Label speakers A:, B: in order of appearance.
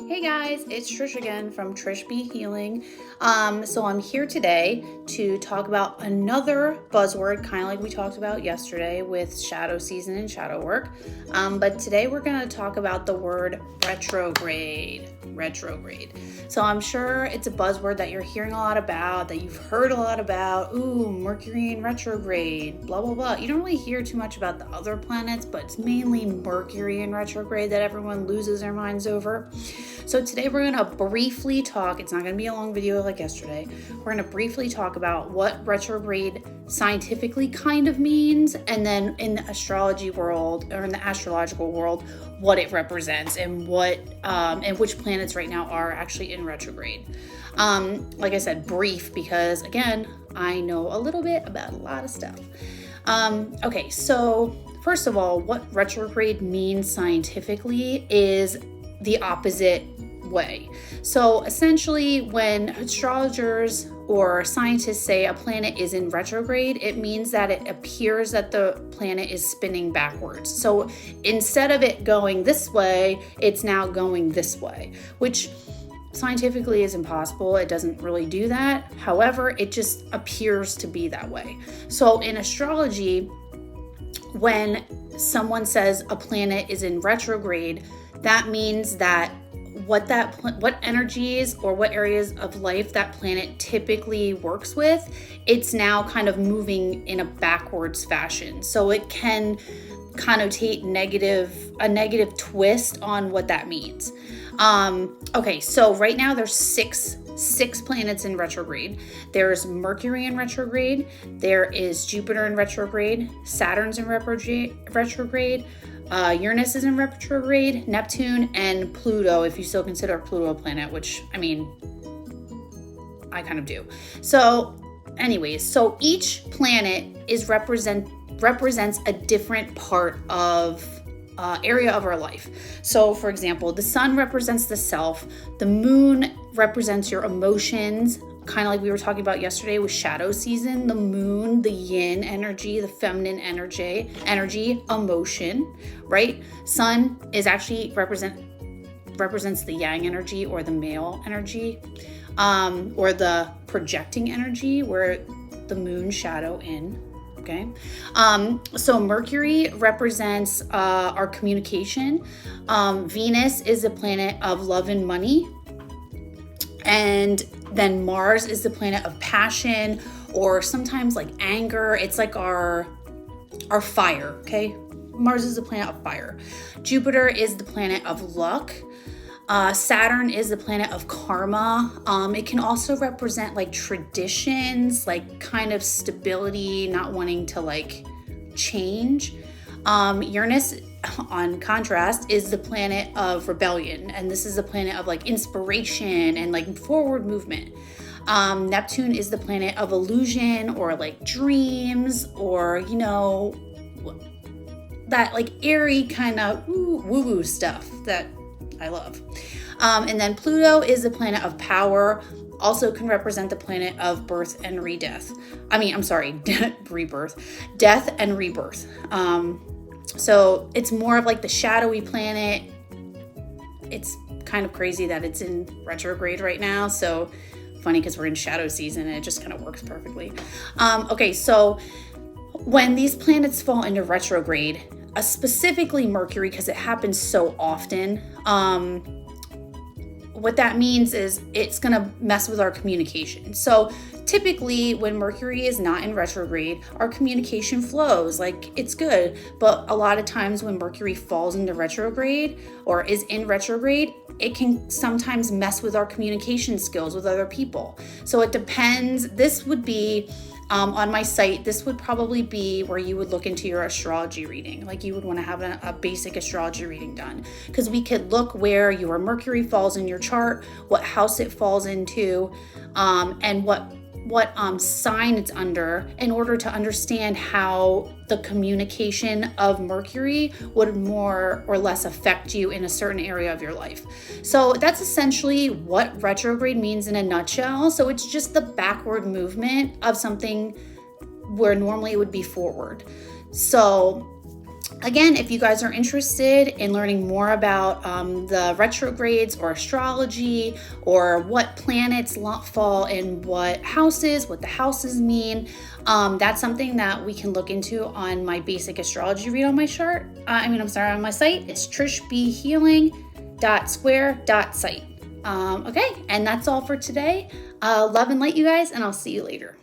A: Hey guys, it's Trish again from Trish Be Healing. So I'm here today to talk about another buzzword, kind of like we talked about yesterday with shadow season and shadow work. But today we're going to talk about the word retrograde. Retrograde. So I'm sure it's a buzzword that you're hearing a lot about, that you've heard a lot about. Ooh, Mercury in retrograde, blah, blah, blah. You don't really hear too much about the other planets, but it's mainly Mercury in retrograde that everyone loses their minds over. So today we're going to briefly talk, it's not going to be a long video like yesterday, we're going to briefly talk about what retrograde scientifically kind of means, and then in the astrology world, or in the astrological world, what it represents and what and which planets right now are actually in retrograde. Like I said, brief, because again, I know a little bit about a lot of stuff. Okay, so first of all, what retrograde means scientifically is the opposite way. So essentially, when astrologers or scientists say a planet is in retrograde, it means that it appears that the planet is spinning backwards. So instead of it going this way, it's now going this way, which scientifically is impossible. It doesn't really do that. However, it just appears to be that way. So in astrology, when someone says a planet is in retrograde, that means that what energies or what areas of life that planet typically works with, it's now kind of moving in a backwards fashion. So it can connotate a negative twist on what that means. Okay, so right now there's six planets in retrograde. There's Mercury in retrograde, there is Jupiter in retrograde, Saturn's in retrograde, Uranus is in retrograde, Neptune, and Pluto, if you still consider Pluto a planet, which, I mean, I kind of do. So anyways, so each planet represents a different part of area of our life. So for example, the sun represents the self, the moon represents your emotions, kind of like we were talking about yesterday with shadow season. The moon, the yin energy, the feminine energy, emotion, right? Sun is actually represents the yang energy or the male energy, or the projecting energy, where the moon shadow in. Okay. So Mercury represents our communication. Venus is the planet of love and money. And then Mars is the planet of passion, or sometimes like anger. It's like our fire, okay? Mars is the planet of fire. Jupiter is the planet of luck. Saturn is the planet of karma. It can also represent like traditions, like kind of stability, not wanting to like change. Uranus, on contrast, is the planet of rebellion, and this is the planet of like inspiration and like forward movement. Neptune is the planet of illusion, or like dreams, or that like airy kind of woo-woo stuff that I love. And then Pluto is the planet of power, also can represent the planet of birth and rebirth. Death and rebirth. So it's more of like the shadowy planet. It's kind of crazy that it's in retrograde right now. So funny, because we're in shadow season and it just kind of works perfectly. Okay, so when these planets fall into retrograde, specifically Mercury, because it happens so often, what that means is it's going to mess with our communication. So typically when Mercury is not in retrograde, our communication flows, like it's good. But a lot of times when Mercury falls into retrograde or is in retrograde, it can sometimes mess with our communication skills with other people. So it depends. This would be on my site, this would probably be where you would look into your astrology reading. Like you would want to have a basic astrology reading done, because we could look where your Mercury falls in your chart, what house it falls into, and what sign it's under, in order to understand how the communication of Mercury would more or less affect you in a certain area of your life. So that's essentially what retrograde means in a nutshell. So it's just the backward movement of something where normally it would be forward. So Again, if you guys are interested in learning more about the retrogrades or astrology, or what planets fall in what houses, what the houses mean, that's something that we can look into on my basic astrology read on my chart. On my site. It's trishbhealing.square.site. Okay, and that's all for today. Love and light, you guys, and I'll see you later.